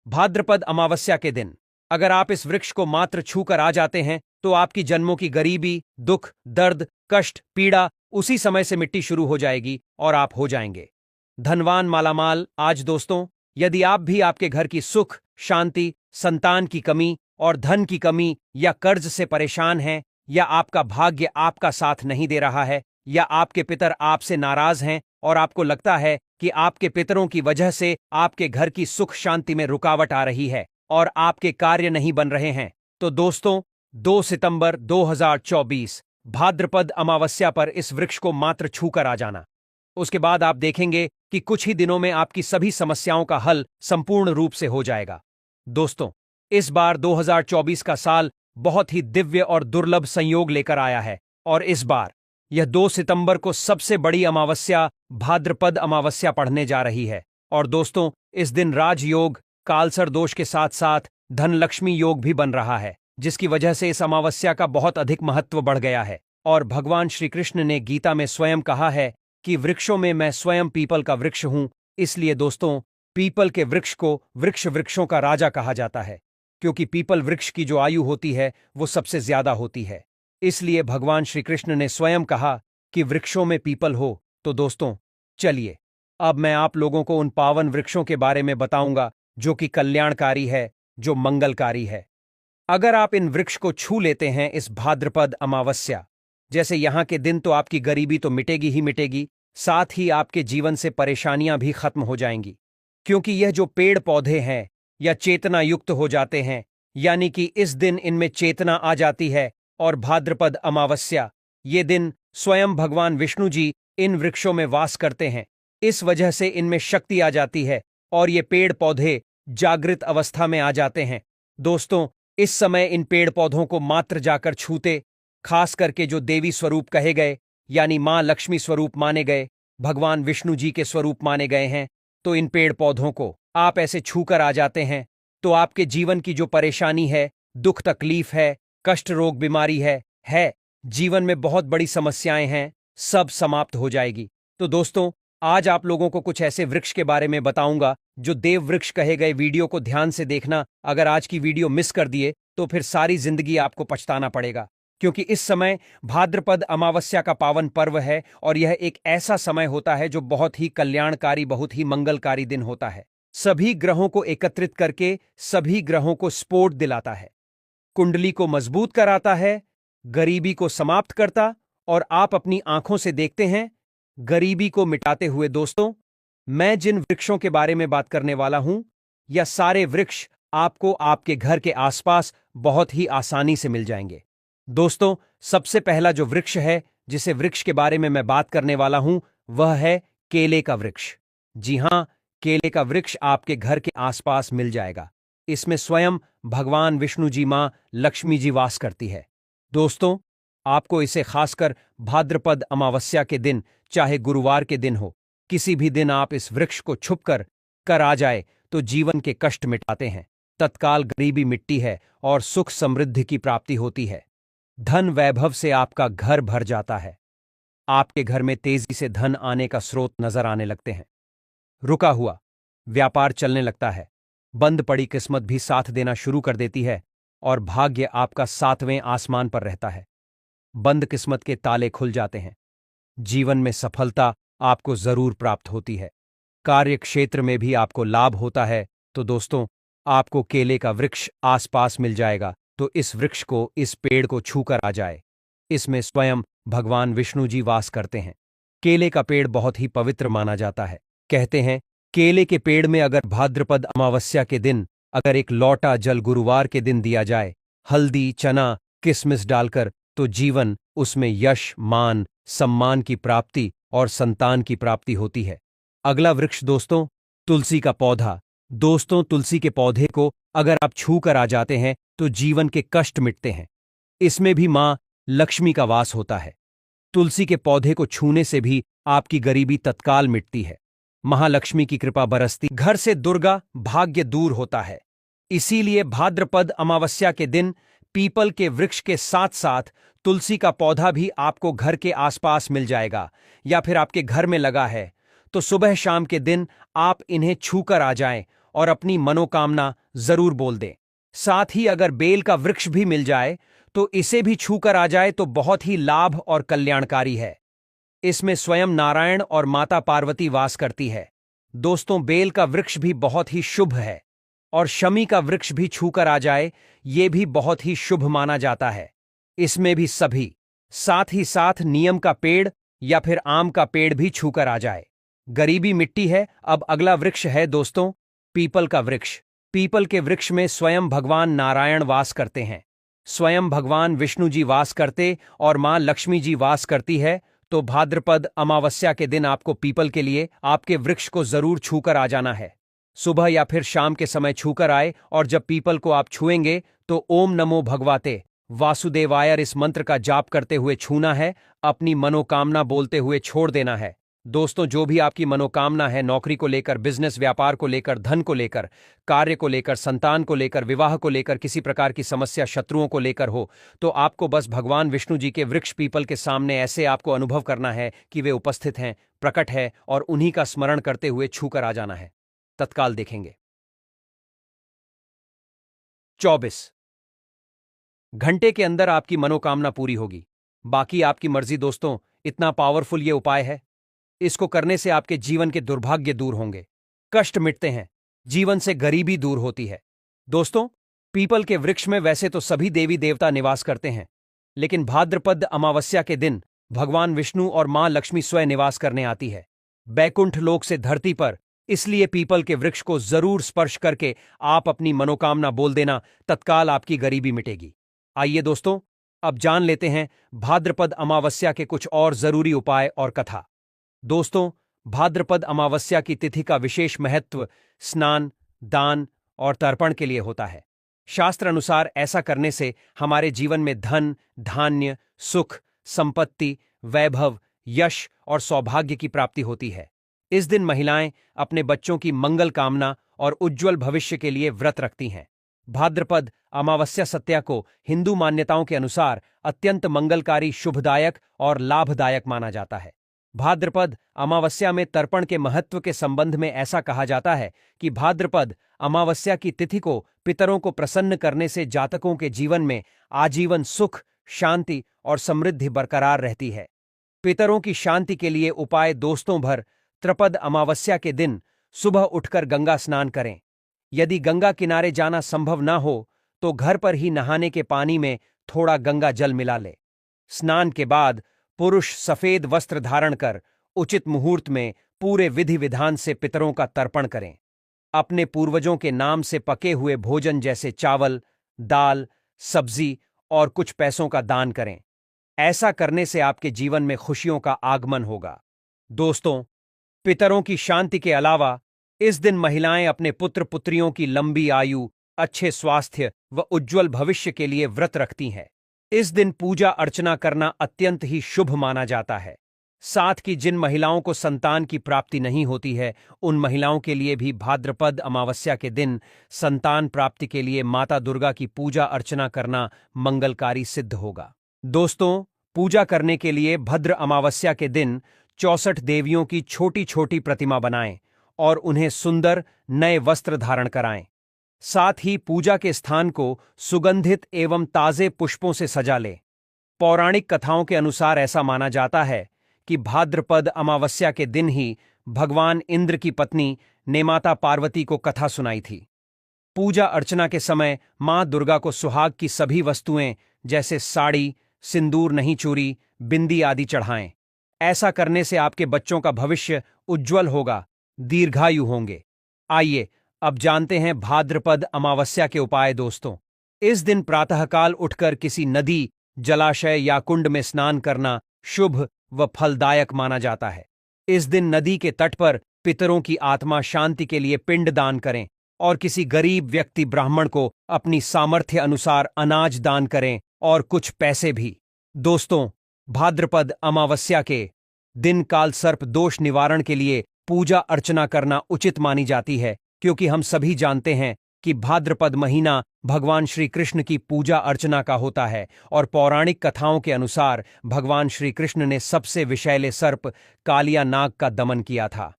भाद्रपद अमावस्या के दिन अगर आप इस वृक्ष को मात्र छूकर आ जाते हैं तो आपकी जन्मों की गरीबी, दुख, दर्द, कष्ट, पीड़ा उसी समय से मिट्टी शुरू हो जाएगी और आप हो जाएंगे धनवान, मालामाल। आज दोस्तों, यदि आप भी आपके घर की सुख, शांति, संतान की कमी और धन की कमी या कर्ज से परेशान हैं, या आपका भाग्य आपका साथ नहीं दे रहा है, या आपके पितर आपसे नाराज हैं और आपको लगता है कि आपके पितरों की वजह से आपके घर की सुख शांति में रुकावट आ रही है और आपके कार्य नहीं बन रहे हैं, तो दोस्तों 2 सितंबर 2024 भाद्रपद अमावस्या पर इस वृक्ष को मात्र छूकर आ जाना। उसके बाद आप देखेंगे कि कुछ ही दिनों में आपकी सभी समस्याओं का हल संपूर्ण रूप से हो जाएगा। दोस्तों, इस बार 2024 का साल बहुत ही दिव्य और दुर्लभ संयोग लेकर आया है और इस बार यह 2 सितंबर को सबसे बड़ी अमावस्या भाद्रपद अमावस्या पड़ने जा रही है। और दोस्तों, इस दिन राजयोग, कालसर दोष के साथ साथ धनलक्ष्मी योग भी बन रहा है, जिसकी वजह से इस अमावस्या का बहुत अधिक महत्व बढ़ गया है। और भगवान श्री कृष्ण ने गीता में स्वयं कहा है कि वृक्षों में मैं स्वयं पीपल का वृक्ष हूं। इसलिए दोस्तों, पीपल के वृक्ष को वृक्षों का राजा कहा जाता है, क्योंकि पीपल वृक्ष की जो आयु होती है वो सबसे ज्यादा होती है। इसलिए भगवान श्री कृष्ण ने स्वयं कहा कि वृक्षों में पीपल हो। तो दोस्तों, चलिए अब मैं आप लोगों को उन पावन वृक्षों के बारे में बताऊंगा जो कि कल्याणकारी है, जो मंगलकारी है। अगर आप इन वृक्ष को छू लेते हैं इस भाद्रपद अमावस्या, जैसे यहां के दिन, तो आपकी गरीबी तो मिटेगी ही मिटेगी, साथ ही आपके जीवन से परेशानियां भी खत्म हो जाएंगी। क्योंकि यह जो पेड़ पौधे हैं या चेतना युक्त हो जाते हैं, यानी कि इस दिन इनमें चेतना आ जाती है। और भाद्रपद अमावस्या, ये दिन स्वयं भगवान विष्णु जी इन वृक्षों में वास करते हैं। इस वजह से इनमें शक्ति आ जाती है और ये पेड़ पौधे जागृत अवस्था में आ जाते हैं। दोस्तों, इस समय इन पेड़ पौधों को मात्र जाकर छूते, खास करके जो देवी स्वरूप कहे गए, यानी मां लक्ष्मी स्वरूप माने गए, भगवान विष्णु जी के स्वरूप माने गए हैं, तो इन पेड़ पौधों को आप ऐसे छूकर आ जाते हैं तो आपके जीवन की जो परेशानी है, दुख तकलीफ है, कष्ट रोग बीमारी है, जीवन में बहुत बड़ी समस्याएं हैं, सब समाप्त हो जाएगी। तो दोस्तों, आज आप लोगों को कुछ ऐसे वृक्ष के बारे में बताऊंगा जो देव वृक्ष कहे गए। वीडियो को ध्यान से देखना। अगर आज की वीडियो मिस कर दिए तो फिर सारी जिंदगी आपको पछताना पड़ेगा, क्योंकि इस समय भाद्रपद अमावस्या का पावन पर्व है और यह एक ऐसा समय होता है जो बहुत ही कल्याणकारी, बहुत ही मंगलकारी दिन होता है। सभी ग्रहों को एकत्रित करके सभी ग्रहों को सपोर्ट दिलाता है, कुंडली को मजबूत कराता है, गरीबी को समाप्त करता, और आप अपनी आंखों से देखते हैं गरीबी को मिटाते हुए। दोस्तों, मैं जिन वृक्षों के बारे में बात करने वाला हूं, यह सारे वृक्ष आपको आपके घर के आसपास बहुत ही आसानी से मिल जाएंगे। दोस्तों, सबसे पहला जो वृक्ष है, जिसे वृक्ष के बारे में मैं बात करने वाला हूं, वह है केले का वृक्ष। जी हां, केले का वृक्ष आपके घर के आसपास मिल जाएगा। इसमें स्वयं भगवान विष्णु जी, मां लक्ष्मी जी वास करती है। दोस्तों, आपको इसे खासकर भाद्रपद अमावस्या के दिन, चाहे गुरुवार के दिन हो, किसी भी दिन आप इस वृक्ष को छुपकर कर आ जाए तो जीवन के कष्ट मिटाते हैं, तत्काल गरीबी मिटती है और सुख समृद्धि की प्राप्ति होती है। धन वैभव से आपका घर भर जाता है। आपके घर में तेजी से धन आने का स्रोत नजर आने लगते हैं। रुका हुआ व्यापार चलने लगता है। बंद पड़ी किस्मत भी साथ देना शुरू कर देती है और भाग्य आपका 7वें आसमान पर रहता है। बंद किस्मत के ताले खुल जाते हैं। जीवन में सफलता आपको जरूर प्राप्त होती है। कार्य क्षेत्र में भी आपको लाभ होता है। तो दोस्तों, आपको केले का वृक्ष आसपास मिल जाएगा, तो इस वृक्ष को, इस पेड़ को छूकर आ जाए। इसमें स्वयं भगवान विष्णु जी वास करते हैं। केले का पेड़ बहुत ही पवित्र माना जाता है। कहते हैं, केले के पेड़ में अगर भाद्रपद अमावस्या के दिन अगर एक लौटा जल गुरुवार के दिन दिया जाए, हल्दी, चना, किशमिश डालकर, तो जीवन उसमें यश, मान, सम्मान की प्राप्ति और संतान की प्राप्ति होती है। अगला वृक्ष दोस्तों, तुलसी का पौधा। दोस्तों, तुलसी के पौधे को अगर आप छू कर आ जाते हैं तो जीवन के कष्ट मिटते हैं। इसमें भी मां लक्ष्मी का वास होता है। तुलसी के पौधे को छूने से भी आपकी गरीबी तत्काल मिटती है, महालक्ष्मी की कृपा बरसती, घर से दुर्गा भाग्य दूर होता है। इसीलिए भाद्रपद अमावस्या के दिन पीपल के वृक्ष के साथ साथ तुलसी का पौधा भी आपको घर के आसपास मिल जाएगा, या फिर आपके घर में लगा है, तो सुबह शाम के दिन आप इन्हें छूकर आ जाएं और अपनी मनोकामना जरूर बोल दें। साथ ही अगर बेल का वृक्ष भी मिल जाए तो इसे भी छूकर आ जाए तो बहुत ही लाभ और कल्याणकारी है। इसमें स्वयं नारायण और माता पार्वती वास करती है। दोस्तों, बेल का वृक्ष भी बहुत ही शुभ है और शमी का वृक्ष भी छूकर आ जाए ये भी बहुत ही शुभ माना जाता है। इसमें भी सभी, साथ ही साथ नीम का पेड़ या फिर आम का पेड़ भी छूकर आ जाए। गरीबी मिट्टी है। अब अगला वृक्ष है दोस्तों पीपल का वृक्ष। पीपल के वृक्ष में स्वयं भगवान नारायण वास करते हैं, स्वयं भगवान विष्णु जी वास करते और मां लक्ष्मी जी वास करती है। तो भाद्रपद अमावस्या के दिन आपको पीपल के लिए आपके वृक्ष को जरूर छूकर आ जाना है। सुबह या फिर शाम के समय छूकर आए और जब पीपल को आप छुएंगे तो ओम नमो भगवते वासुदेवायर इस मंत्र का जाप करते हुए छूना है, अपनी मनोकामना बोलते हुए छोड़ देना है। दोस्तों, जो भी आपकी मनोकामना है, नौकरी को लेकर, बिजनेस व्यापार को लेकर, धन को लेकर, कार्य को लेकर, संतान को लेकर, विवाह को लेकर, किसी प्रकार की समस्या शत्रुओं को लेकर हो, तो आपको बस भगवान विष्णु जी के वृक्ष पीपल के सामने ऐसे आपको अनुभव करना है कि वे उपस्थित हैं, प्रकट है, और उन्हीं का स्मरण करते हुए छूकर आ जाना है। तत्काल देखेंगे। 24 घंटे के अंदर आपकी मनोकामना पूरी होगी। बाकी आपकी मर्जी दोस्तों, इतना पावरफुल ये उपाय है। इसको करने से आपके जीवन के दुर्भाग्य दूर होंगे, कष्ट मिटते हैं, जीवन से गरीबी दूर होती है। दोस्तों, पीपल के वृक्ष में वैसे तो सभी देवी देवता निवास करते हैं, लेकिन भाद्रपद अमावस्या के दिन भगवान विष्णु और मां लक्ष्मी स्वयं निवास करने आती है बैकुंठ लोक से धरती पर। इसलिए पीपल के वृक्ष को जरूर स्पर्श करके आप अपनी मनोकामना बोल देना, तत्काल आपकी गरीबी मिटेगी। आइए दोस्तों, अब जान लेते हैं भाद्रपद अमावस्या के कुछ और जरूरी उपाय और कथा। दोस्तों, भाद्रपद अमावस्या की तिथि का विशेष महत्व स्नान, दान और तर्पण के लिए होता है। शास्त्र अनुसार ऐसा करने से हमारे जीवन में धन, धान्य, सुख, संपत्ति, वैभव, यश और सौभाग्य की प्राप्ति होती है। इस दिन महिलाएं अपने बच्चों की मंगल कामना और उज्ज्वल भविष्य के लिए व्रत रखती हैं। भाद्रपद अमावस्या सत्या को हिंदू मान्यताओं के अनुसार अत्यंत मंगलकारी, शुभदायक और लाभदायक माना जाता है। भाद्रपद अमावस्या में तर्पण के महत्व के संबंध में ऐसा कहा जाता है कि भाद्रपद अमावस्या की तिथि को पितरों को प्रसन्न करने से जातकों के जीवन में आजीवन सुख, शांति और समृद्धि बरकरार रहती है। पितरों की शांति के लिए उपाय दोस्तों, भर त्रपद अमावस्या के दिन सुबह उठकर गंगा स्नान करें। यदि गंगा किनारे जाना संभव ना हो तो घर पर ही नहाने के पानी में थोड़ा गंगा जल मिला ले। स्नान के बाद पुरुष सफेद वस्त्र धारण कर उचित मुहूर्त में पूरे विधि विधान से पितरों का तर्पण करें। अपने पूर्वजों के नाम से पके हुए भोजन जैसे चावल, दाल, सब्जी और कुछ पैसों का दान करें। ऐसा करने से आपके जीवन में खुशियों का आगमन होगा। दोस्तों, पितरों की शांति के अलावा इस दिन महिलाएं अपने पुत्र पुत्रियों की लंबी आयु, अच्छे स्वास्थ्य व उज्ज्वल भविष्य के लिए व्रत रखती हैं। इस दिन पूजा अर्चना करना अत्यंत ही शुभ माना जाता है। साथ ही जिन महिलाओं को संतान की प्राप्ति नहीं होती है, उन महिलाओं के लिए भी भाद्रपद अमावस्या के दिन संतान प्राप्ति के लिए माता दुर्गा की पूजा अर्चना करना मंगलकारी सिद्ध होगा। दोस्तों, पूजा करने के लिए भद्र अमावस्या के दिन 64 देवियों की छोटी छोटी प्रतिमा बनाएं और उन्हें सुंदर नए वस्त्र धारण कराएं। साथ ही पूजा के स्थान को सुगंधित एवं ताजे पुष्पों से सजा लें। पौराणिक कथाओं के अनुसार ऐसा माना जाता है कि भाद्रपद अमावस्या के दिन ही भगवान इंद्र की पत्नी ने माता पार्वती को कथा सुनाई थी। पूजा अर्चना के समय मां दुर्गा को सुहाग की सभी वस्तुएं जैसे साड़ी, सिंदूर नहीं चूरी, बिंदी आदि चढ़ाएं। ऐसा करने से आपके बच्चों का भविष्य उज्ज्वल होगा, दीर्घायु होंगे। आइए अब जानते हैं भाद्रपद अमावस्या के उपाय। दोस्तों, इस दिन प्रातःकाल उठकर किसी नदी, जलाशय या कुंड में स्नान करना शुभ व फलदायक माना जाता है। इस दिन नदी के तट पर पितरों की आत्मा शांति के लिए पिंड दान करें और किसी गरीब व्यक्ति ब्राह्मण को अपनी सामर्थ्य अनुसार अनाज दान करें और कुछ पैसे भी। दोस्तों, भाद्रपद अमावस्या के दिन काल सर्प दोष निवारण के लिए पूजा अर्चना करना उचित मानी जाती है, क्योंकि हम सभी जानते हैं कि भाद्रपद महीना भगवान श्री कृष्ण की पूजा अर्चना का होता है और पौराणिक कथाओं के अनुसार भगवान श्री कृष्ण ने सबसे विषैले सर्प कालिया नाग का दमन किया था।